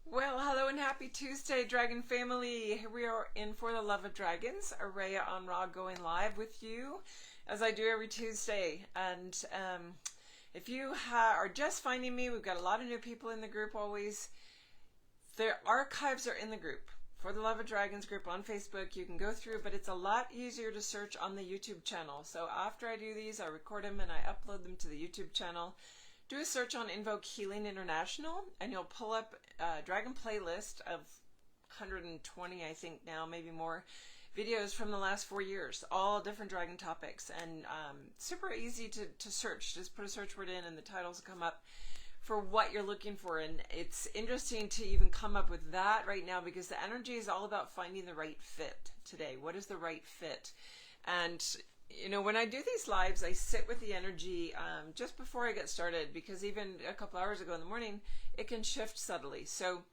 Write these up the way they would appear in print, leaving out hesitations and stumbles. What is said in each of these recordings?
Well, hello and happy Tuesday, Dragon family. Here we are in For the Love of Dragons, Araya on Raw going live with you as I do every Tuesday. And if you are just finding me, we've got a lot of new people in the group always. The archives are in the group. For the Love of Dragons group on Facebook, you can go through, but it's a lot easier to search on the YouTube channel. So after I do these, I record them and I upload them to the YouTube channel. Do a search on Invoke Healing International and you'll pull up a Dragon playlist of 120, I think now, maybe more, videos from the last 4 years, all different Dragon topics, and super easy to search. Just put a search word in and the titles come up for what you're looking for. And it's interesting to even come up with that right now because the energy is all about finding the right fit today. What is the right fit? And you know, when I do these lives, I sit with the energy just before I get started, because even a couple hours ago in the morning, it can shift subtly. So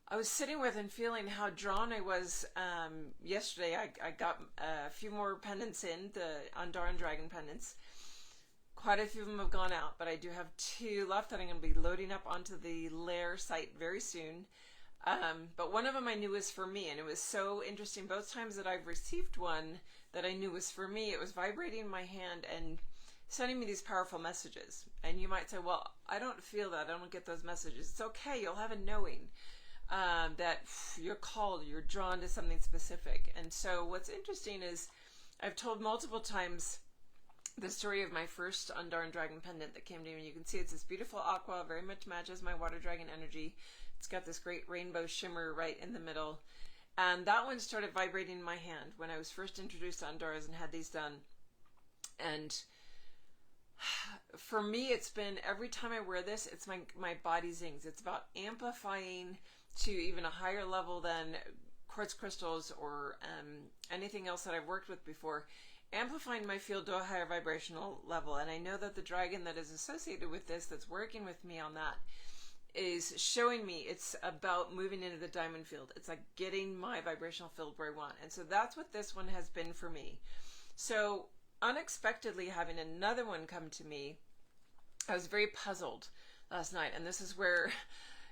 I was sitting with and feeling how drawn I was yesterday. I got a few more pendants in, the Tangerine Dragon pendants. Quite a few of them have gone out, but I do have 2 left that I'm going to be loading up onto the lair site very soon. But one of them I knew was for me, and it was so interesting. Both times that I've received one that I knew was for me, it was vibrating in my hand and sending me these powerful messages. And you might say, well, I don't feel that. I don't get those messages. It's okay. You'll have a knowing that you're called, you're drawn to something specific. And so what's interesting is I've told multiple times the story of my first Tangerine Dragon pendant that came to me. And you can see it's this beautiful aqua, very much matches my water dragon energy. It's got this great rainbow shimmer right in the middle. And that one started vibrating in my hand when I was first introduced to AndaRas and had these done. And for me, it's been, every time I wear this, it's my body zings. It's about amplifying to even a higher level than quartz crystals or anything else that I've worked with before. Amplifying my field to a higher vibrational level. And I know that the dragon that is associated with this, that's working with me on that, is showing me it's about moving into the diamond field. It's like getting my vibrational field where I want. And so that's what this one has been for me. So unexpectedly having another one come to me, I was very puzzled last night. And this is where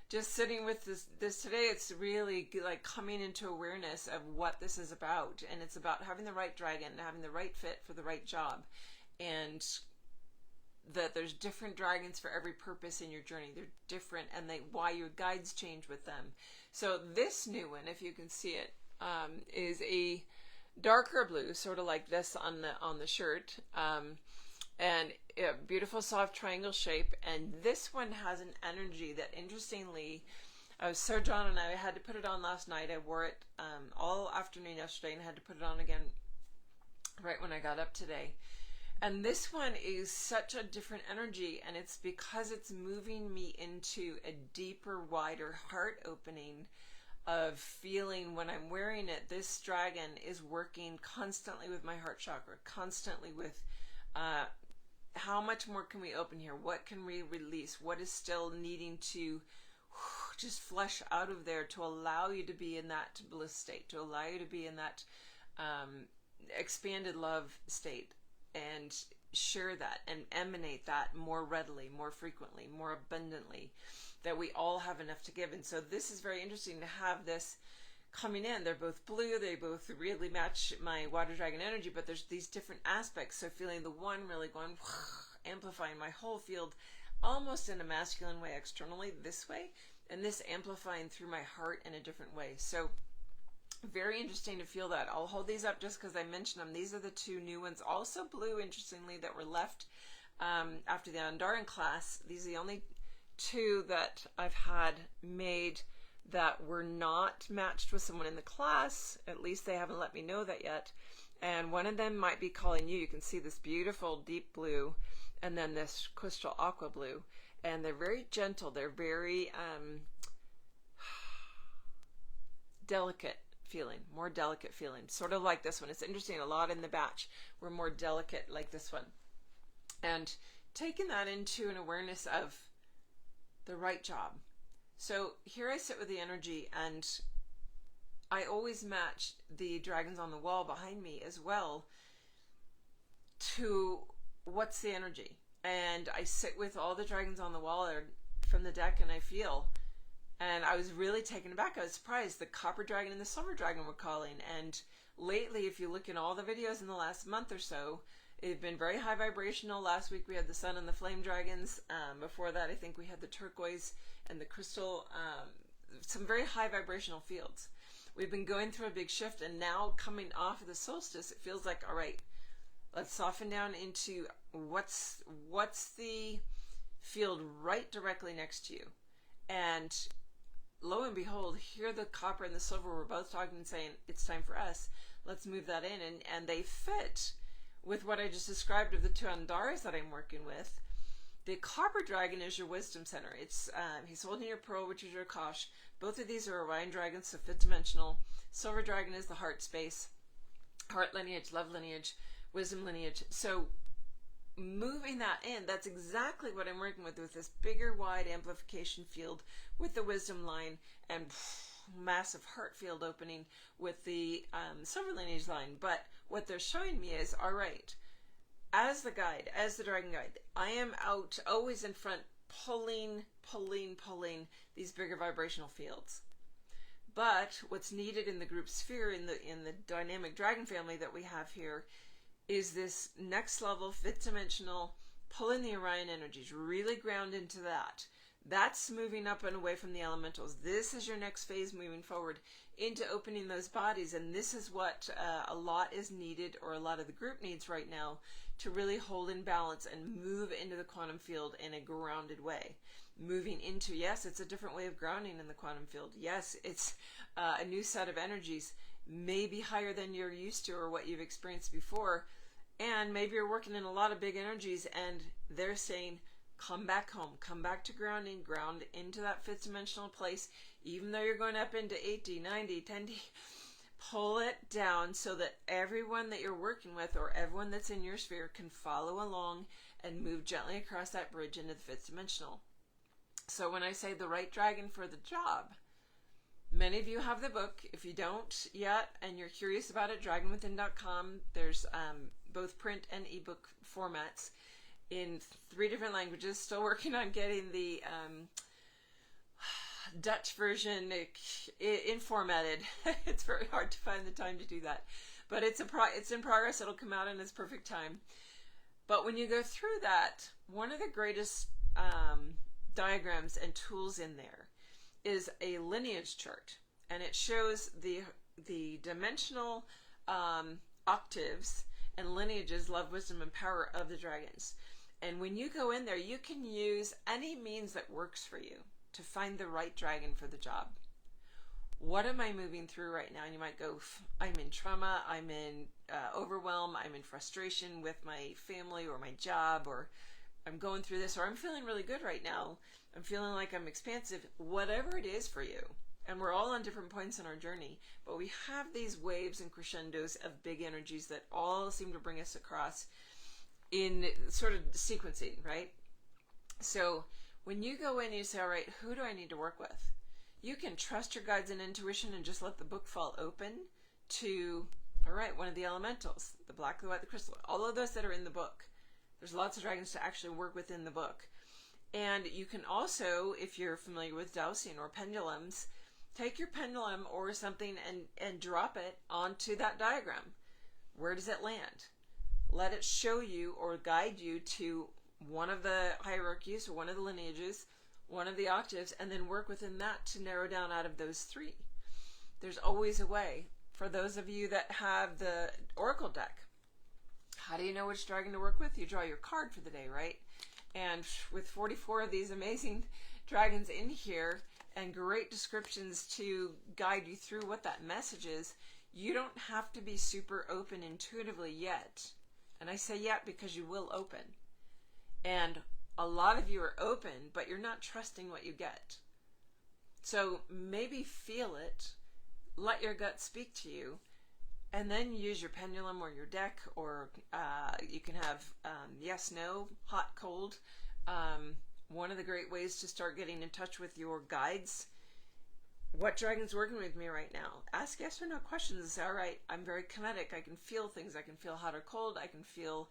just sitting with this today, it's really like coming into awareness of what this is about. And it's about having the right dragon, having the right fit for the right job. And that there's different dragons for every purpose in your journey. They're different, and why your guides change with them. So this new one, if you can see it, is a darker blue, sort of like this on the shirt, and a beautiful soft triangle shape. And this one has an energy that, interestingly, I was so drawn, and I had to put it on last night. I wore it all afternoon yesterday and had to put it on again right when I got up today. And this one is such a different energy, and it's because it's moving me into a deeper, wider heart opening of feeling when I'm wearing it. This dragon is working constantly with my heart chakra, constantly with how much more can we open here? What can we release? What is still needing to just flesh out of there to allow you to be in that bliss state, to allow you to be in that expanded love state, and share that and emanate that more readily, more frequently, more abundantly, that we all have enough to give. And so this is very interesting to have this coming in. They're both blue, they both really match my water dragon energy, but there's these different aspects. So feeling the one really going, amplifying my whole field almost in a masculine way externally this way, and this amplifying through my heart in a different way. So very interesting to feel that. I'll hold these up just because I mentioned them. These are the 2 new ones, also blue, interestingly, that were left after the Andaran class. These are the only 2 that I've had made that were not matched with someone in the class. At least they haven't let me know that yet. And one of them might be calling you. You can see this beautiful deep blue and then this crystal aqua blue. And they're very gentle. They're very delicate feeling, more delicate feeling, sort of like this one. It's interesting, a lot in the batch were more delicate like this one. And taking that into an awareness of the right job. So here I sit with the energy, and I always match the dragons on the wall behind me as well to what's the energy. And I sit with all the dragons on the wall from the deck, and I feel, And I was really taken aback. I was surprised. The copper dragon and the silver dragon were calling. And lately, if you look in all the videos in the last month or so, they've been very high vibrational. Last week we had the sun and the flame dragons. Before that, I think we had the turquoise and the crystal, some very high vibrational fields. We've been going through a big shift, and now coming off of the solstice, it feels like, all right, let's soften down into what's the field right directly next to you. And lo and behold, here the copper and the silver were both talking and saying, it's time for us. Let's move that in. And they fit with what I just described of the two AndaRas that I'm working with. The copper dragon is your wisdom center. It's he's holding your pearl, which is your Akash. Both of these are Orion dragons, so fifth dimensional. Silver dragon is the heart space, heart lineage, love lineage, wisdom lineage. So moving that in, that's exactly what I'm working with this bigger, wide amplification field with the wisdom line, and massive heart field opening with the silver lineage line. But what they're showing me is, all right, as the guide, as the dragon guide, I am out always in front, pulling these bigger vibrational fields. But what's needed in the group sphere, in the dynamic dragon family that we have here, is this next level, fifth dimensional, pulling the Orion energies, really ground into that. That's moving up and away from the elementals. This is your next phase moving forward into opening those bodies, and this is what a lot is needed, or a lot of the group needs right now, to really hold in balance and move into the quantum field in a grounded way. Moving into, yes, it's a different way of grounding in the quantum field. Yes, it's a new set of energies, maybe higher than you're used to or what you've experienced before. And maybe you're working in a lot of big energies, and they're saying, come back home, come back to grounding, ground into that fifth dimensional place. Even though you're going up into 8D, 9D, 10D, pull it down so that everyone that you're working with, or everyone that's in your sphere, can follow along and move gently across that bridge into the fifth dimensional. So when I say the right dragon for the job, many of you have the book. If you don't yet and you're curious about it, dragonwithin.com, there's both print and ebook formats in 3 different languages. Still working on getting the Dutch version formatted. It's very hard to find the time to do that, but it's in progress. It'll come out in its perfect time. But when you go through that, one of the greatest diagrams and tools in there is a lineage chart, and it shows the dimensional octaves and lineages, love, wisdom, and power of the dragons. And when you go in there, you can use any means that works for you to find the right dragon for the job. What am I moving through right now? And you might go, I'm in trauma, I'm in overwhelm, I'm in frustration with my family or my job, or I'm going through this, or I'm feeling really good right now. I'm feeling like I'm expansive. Whatever it is for you. And we're all on different points in our journey, but we have these waves and crescendos of big energies that all seem to bring us across in sort of sequencing, right? So when you go in, you say, all right, who do I need to work with? You can trust your guides and intuition and just let the book fall open to, all right, one of the elementals, the black, the white, the crystal, all of those that are in the book. There's lots of dragons to actually work within the book. And you can also, if you're familiar with dowsing or pendulums, take your pendulum or something and drop it onto that diagram. Where does it land? Let it show you or guide you to one of the hierarchies or one of the lineages, one of the octaves, and then work within that to narrow down out of those 3. There's always a way. For those of you that have the Oracle deck, how do you know which dragon to work with? You draw your card for the day, right? And with 44 of these amazing dragons in here and great descriptions to guide you through what that message is, you don't have to be super open intuitively yet. And I say yet because you will open. And a lot of you are open, but you're not trusting what you get. So maybe feel it, let your gut speak to you, and then use your pendulum or your deck, or you can have yes, no, hot, cold. One of the great ways to start getting in touch with your guides what dragon's working with me right now? Ask yes or no questions and say, all right, I'm very kinetic. I can feel things. I can feel hot or cold. I can feel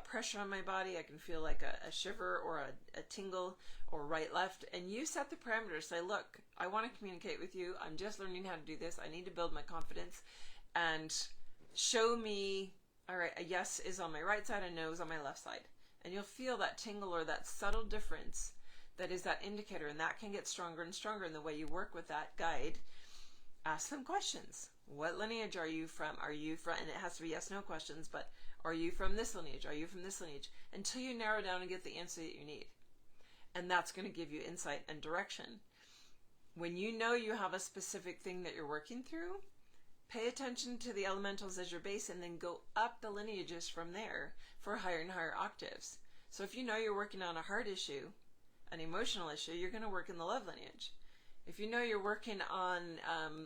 pressure on my body. I can feel like a shiver or a tingle or right, left. And you set the parameters. Say, look, I want to communicate with you. I'm just learning how to do this. I need to build my confidence. And show me, all right, a yes is on my right side, a no is on my left side. And you'll feel that tingle or that subtle difference that is that indicator, and that can get stronger and stronger in the way you work with that guide. Ask them questions. What lineage are you from? Are you from, and it has to be yes, no questions, but are you from this lineage? Are you from this lineage? Until you narrow down and get the answer that you need. And that's going to give you insight and direction. When you know you have a specific thing that you're working through, pay attention to the elementals as your base and then go up the lineages from there for higher and higher octaves. So if you know you're working on a heart issue, an emotional issue, you're going to work in the love lineage. If you know you're working on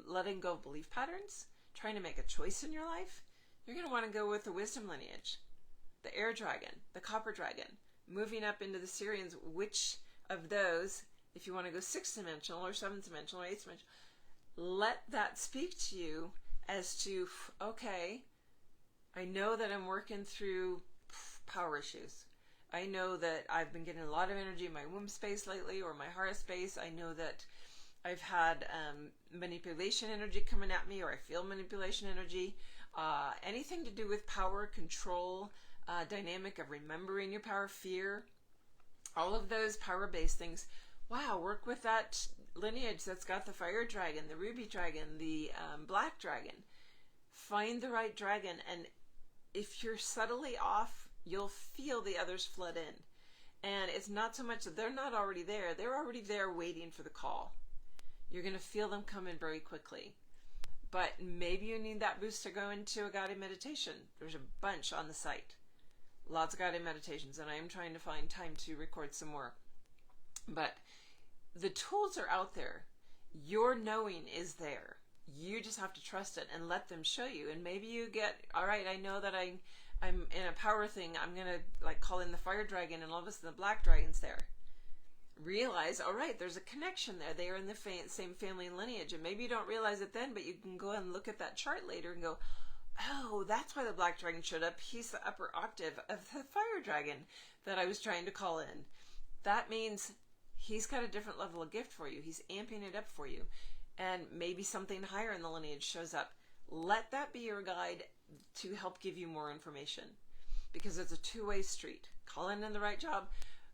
letting go of belief patterns, trying to make a choice in your life, you're going to want to go with the wisdom lineage, the air dragon, the copper dragon, moving up into the Syrians. Which of those, if you want to go 6th dimensional or 7th dimensional or 8th dimensional, let that speak to you as to, okay, I know that I'm working through power issues. I know that I've been getting a lot of energy in my womb space lately, or my heart space. I know that I've had manipulation energy coming at me, or I feel manipulation energy. Anything to do with power, control, dynamic of remembering your power, fear, all of those power-based things. Wow, work with that lineage that's got the fire dragon, the ruby dragon, the black dragon. Find the right dragon, and if you're subtly off, you'll feel the others flood in. And it's not so much that they're not already there. They're already there waiting for the call. You're going to feel them come in very quickly. But maybe you need that boost to go into a guided meditation. There's a bunch on the site. Lots of guided meditations, and I am trying to find time to record some more. But the tools are out there. Your knowing is there. You just have to trust it and let them show you. And maybe you get, all right, I know that I'm in a power thing. I'm going to like call in the fire dragon, and all of a sudden the black dragon's there. Realize, all right, there's a connection there. They are in the same family and lineage. And maybe you don't realize it then, but you can go and look at that chart later and go, oh, that's why the black dragon showed up. He's the upper octave of the fire dragon that I was trying to call in. That means he's got a different level of gift for you. He's amping it up for you. And maybe something higher in the lineage shows up. Let that be your guide to help give you more information, because it's a two-way street. Call in the right job,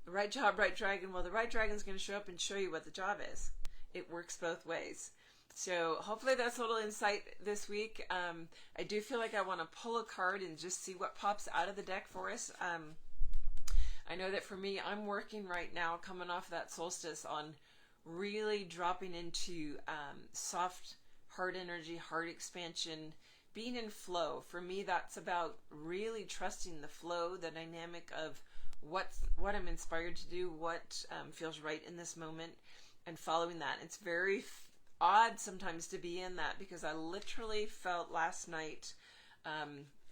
right dragon. Well, the right dragon's going to show up and show you what the job is. It works both ways. So hopefully that's a little insight this week. I do feel like I want to pull a card and just see what pops out of the deck for us. I know that for me, I'm working right now, coming off that solstice, on really dropping into soft heart energy, heart expansion, being in flow. For me, that's about really trusting the flow, the dynamic of what I'm inspired to do, what feels right in this moment, and following that. It's very odd sometimes to be in that, because I literally felt last night,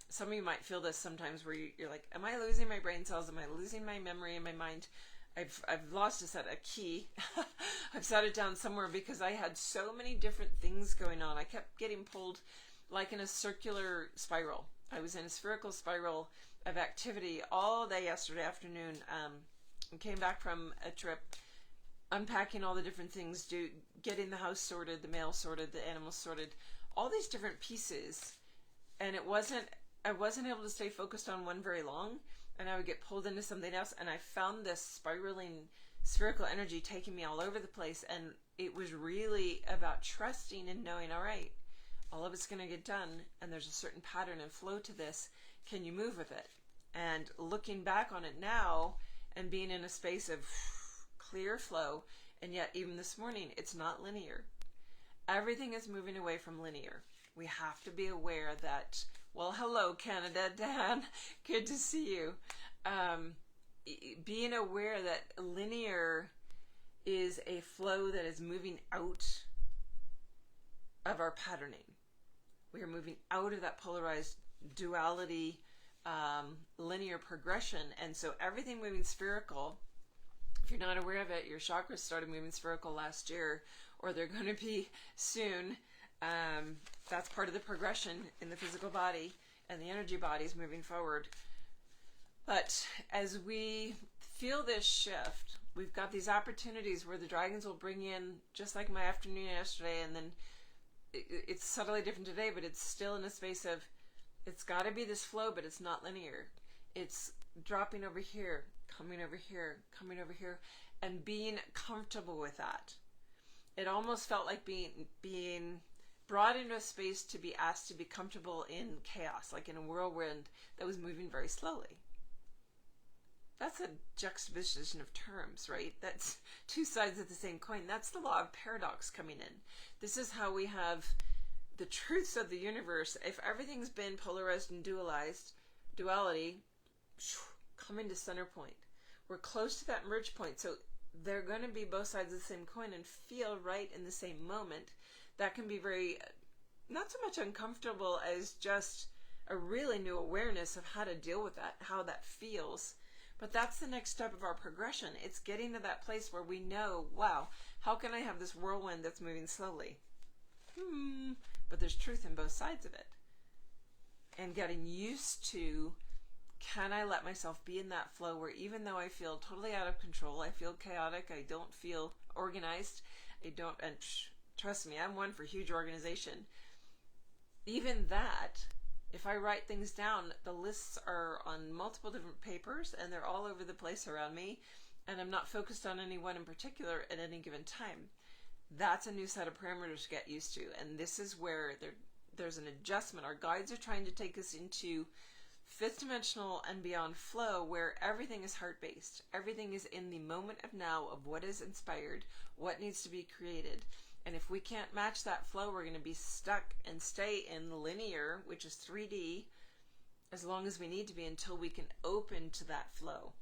some of you might feel this sometimes, where you're like, am I losing my brain cells? Am I losing my memory in my mind? I've lost a key. I've set it down somewhere, because I had so many different things going on. I kept getting pulled like in a circular spiral. I was in a spherical spiral of activity all day yesterday afternoon. And came back from a trip, unpacking all the different things, getting the house sorted, the mail sorted, the animals sorted, all these different pieces. And I wasn't able to stay focused on one very long, and I would get pulled into something else, and I found this spiraling spherical energy taking me all over the place. And it was really about trusting and knowing, all right, all of it's going to get done, and there's a certain pattern and flow to this. Can you move with it? And looking back on it now and being in a space of clear flow, and yet even this morning, it's not linear. Everything is moving away from linear. We have to be aware that, well, hello, Canada, Dan. Good to see you. Being aware that linear is a flow that is moving out of our patterning. We are moving out of that polarized duality, linear progression. And so everything moving spherical If you're not aware of it, your chakras started moving spherical last year, or they're going to be soon. That's part of the progression in the physical body, and the energy bodies moving forward. But as we feel this shift, we've got these opportunities where the dragons will bring in, just like my afternoon yesterday, and then it's subtly different today, but it's still in a space of, it's got to be this flow, but it's not linear. It's dropping over here, coming over here, coming over here, and being comfortable with that. It almost felt like being brought into a space to be asked to be comfortable in chaos, like in a whirlwind that was moving very slowly. That's a juxtaposition of terms, right? That's two sides of the same coin. That's the law of paradox coming in. This is how we have the truths of the universe. If everything's been polarized and duality, coming to center point. We're close to that merge point, so they're going to be both sides of the same coin and feel right in the same moment. That can be very, not so much uncomfortable as just a really new awareness of how to deal with that, how that feels. But that's the next step of our progression. It's getting to that place where we know, wow, how can I have this whirlwind that's moving slowly? But there's truth in both sides of it. And getting used to, can I let myself be in that flow where even though I feel totally out of control, I feel chaotic, I don't feel organized, and trust me, I'm one for huge organization. Even that, if I write things down, the lists are on multiple different papers and they're all over the place around me, and I'm not focused on any one in particular at any given time. That's a new set of parameters to get used to, and this is where there's an adjustment. Our guides are trying to take us into fifth dimensional and beyond flow, where everything is heart-based. Everything is in the moment of now of what is inspired, what needs to be created. And if we can't match that flow, we're going to be stuck and stay in linear, which is 3D, as long as we need to be until we can open to that flow.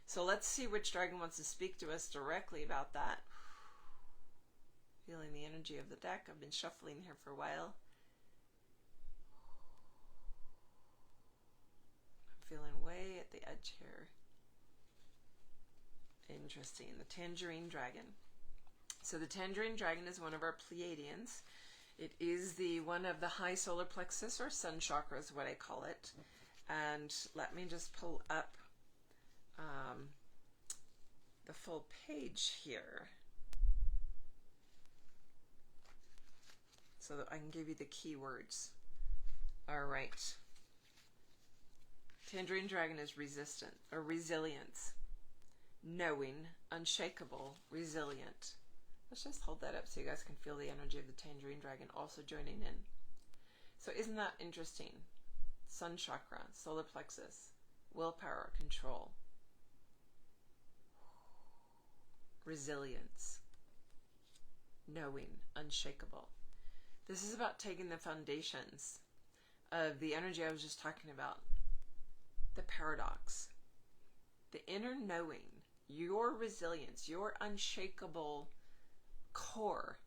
So let's see which dragon wants to speak to us directly about that. Feeling the energy of the deck. I've been shuffling here for a while. I'm feeling way at the edge here. Interesting. The Tangerine Dragon. So the Tangerine Dragon is one of our Pleiadians. It is one of the high solar plexus, or sun chakra is what I call it. And let me just pull up the full page here so that I can give you the keywords. All right. Tangerine Dragon is resistant, or resilience. Knowing, unshakable, resilient. Let's just hold that up so you guys can feel the energy of the Tangerine Dragon also joining in. So isn't that interesting? Sun chakra, solar plexus, willpower, control, resilience, knowing, unshakable. This is about taking the foundations of the energy I was just talking about, the paradox, the inner knowing, your resilience, your unshakable core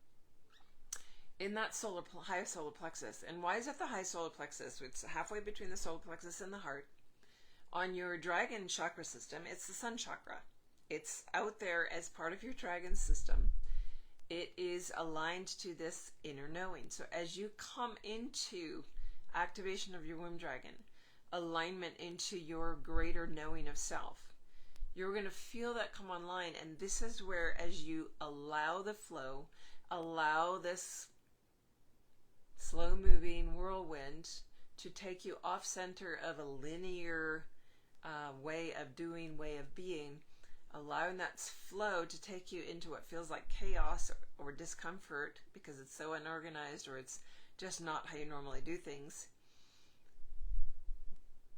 in that high solar plexus. And why is it the high solar plexus? It's halfway between the solar plexus and the heart. On your dragon chakra system, it's the sun chakra. It's out there as part of your dragon system. It is aligned to this inner knowing. So as you come into activation of your womb dragon, alignment into your greater knowing of self, you're going to feel that come online. And this is where, as you allow the flow, allow this slow moving whirlwind to take you off center of a linear way of doing, way of being, allowing that flow to take you into what feels like chaos or discomfort because it's so unorganized or it's just not how you normally do things.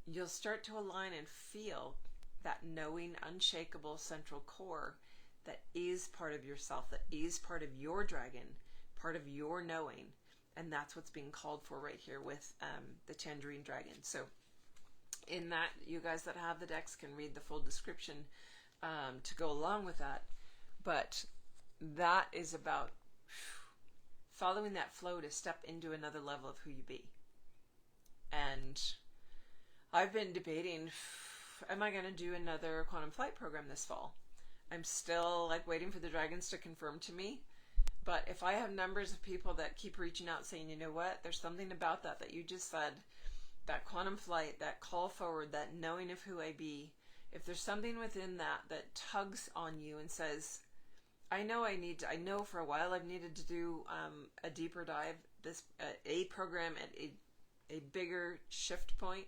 You'll start to align and feel that knowing, unshakable central core that is part of yourself, that is part of your dragon, part of your knowing. And that's what's being called for right here with the Tangerine Dragon. So in that, you guys that have the decks can read the full description to go along with that. But that is about following that flow to step into another level of who you be. And I've been debating, am I going to do another quantum flight program this fall? I'm still like waiting for the dragons to confirm to me. But if I have numbers of people that keep reaching out saying, you know what, there's something about that you just said, that quantum flight, that call forward, that knowing of who I be, if there's something within that tugs on you and says, I know for a while I've needed to do a deeper dive, a program at a bigger shift point,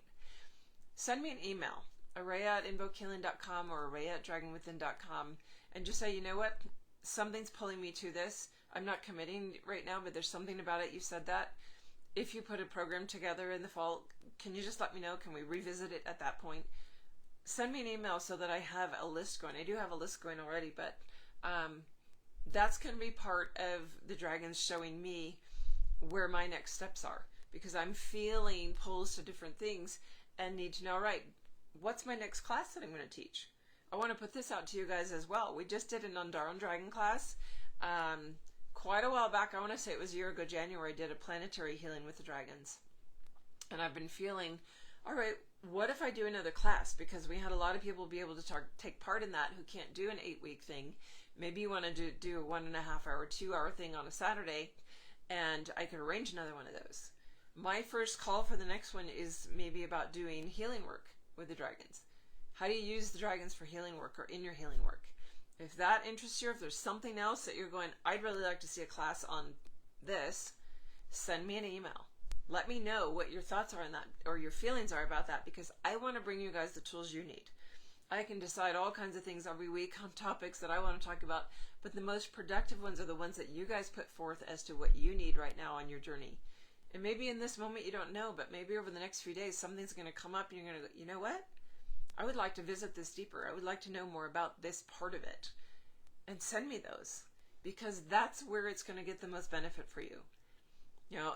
send me an email, araya@invokehealing.com or araya@dragonwithin.com, and just say, you know what, something's pulling me to this. I'm not committing right now, but there's something about it. You said that. If you put a program together in the fall, can you just let me know? Can we revisit it at that point? Send me an email so that I have a list going. I do have a list going already, but that's going to be part of the dragons showing me where my next steps are, because I'm feeling pulls to different things and need to know, all right, what's my next class that I'm going to teach? I want to put this out to you guys as well. We just did an Untitled Dragon class quite a while back. I want to say it was a year ago, January. I did a planetary healing with the dragons. And I've been feeling, all right, what if I do another class? Because we had a lot of people be able to take part in that who can't do an 8-week thing. Maybe you want to do a 1.5 hour, 2 hour thing on a Saturday, and I could arrange another one of those. My first call for the next one is maybe about doing healing work with the dragons. How do you use the dragons for healing work or in your healing work? If that interests you, if there's something else that you're going, I'd really like to see a class on this, send me an email. Let me know what your thoughts are on that, or your feelings are about that, because I want to bring you guys the tools you need. I can decide all kinds of things every week on topics that I want to talk about, but the most productive ones are the ones that you guys put forth as to what you need right now on your journey. And maybe in this moment you don't know, but maybe over the next few days something's going to come up and you're going to go, you know what? I would like to visit this deeper. I would like to know more about this part of it. And send me those, because that's where it's going to get the most benefit for you. You know,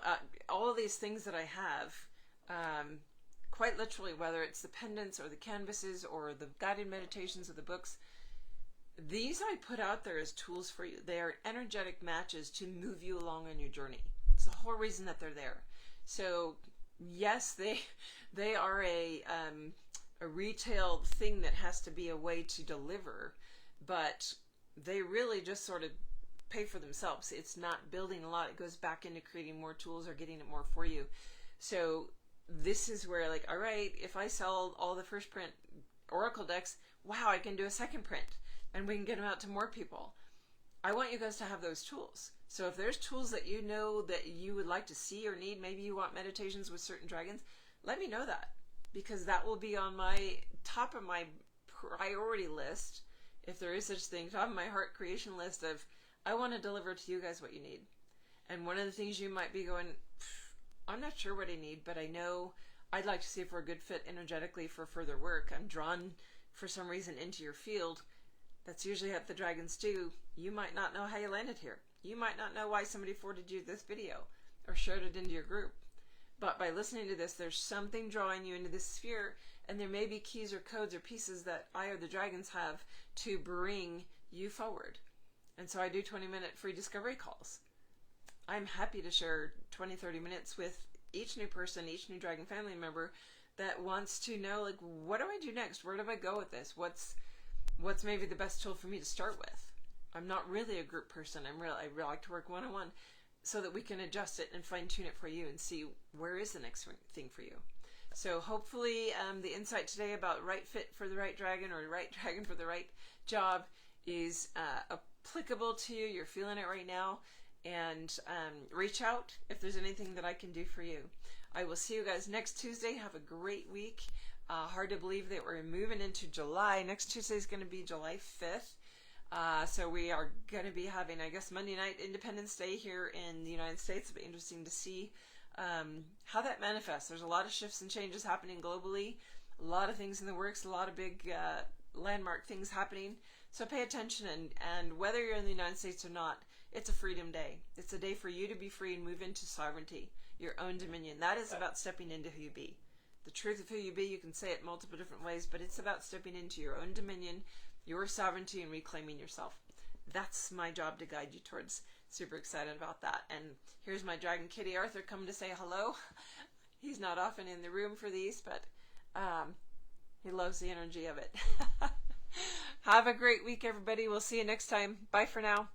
all of these things that I have, quite literally, whether it's the pendants or the canvases or the guided meditations or the books, these I put out there as tools for you. They are energetic matches to move you along on your journey. It's the whole reason that they're there. So yes, they are a retail thing that has to be a way to deliver, but they really just sort of pay for themselves. It's not building a lot. It goes back into creating more tools or getting it more for you. So this is where, like, all right, if I sell all the first print Oracle decks, wow, I can do a second print and we can get them out to more people. I want you guys to have those tools. So if there's tools that you know that you would like to see or need, maybe you want meditations with certain dragons, let me know that, because that will be on my top of my priority list, if there is such thing, top of my heart creation list of, I want to deliver to you guys what you need. And one of the things you might be going, I'm not sure what I need, but I know I'd like to see if we're a good fit energetically for further work. I'm drawn for some reason into your field. That's usually what the dragons do. You might not know how you landed here. You might not know why somebody forwarded you this video or shared it into your group. But by listening to this, there's something drawing you into this sphere, and there may be keys or codes or pieces that I or the dragons have to bring you forward. And so I do 20-minute free discovery calls. I'm happy to share 20-30 minutes with each new person, each new dragon family member that wants to know, like, what do I do next? Where do I go with this? What's maybe the best tool for me to start with? I'm not really a group person. I really like to work one-on-one so that we can adjust it and fine-tune it for you and see where is the next thing for you. So hopefully the insight today about right fit for the right dragon or right dragon for the right job is applicable to you. You're feeling it right now. And reach out if there's anything that I can do for you. I will see you guys next Tuesday. Have a great week. Hard to believe that we're moving into July. Next Tuesday is going to be July 5th. So we are going to be having, I guess, Monday night Independence Day here in the United States. It'll be interesting to see how that manifests. There's a lot of shifts and changes happening globally. A lot of things in the works. A lot of big landmark things happening. So pay attention. And whether you're in the United States or not, it's a freedom day. It's a day for you to be free and move into sovereignty, your own dominion. That is about stepping into who you be. The truth of who you be, you can say it multiple different ways, but it's about stepping into your own dominion, your sovereignty, and reclaiming yourself. That's my job to guide you towards. Super excited about that. And here's my dragon kitty Arthur coming to say hello. He's not often in the room for these, but he loves the energy of it. Have a great week, everybody. We'll see you next time. Bye for now.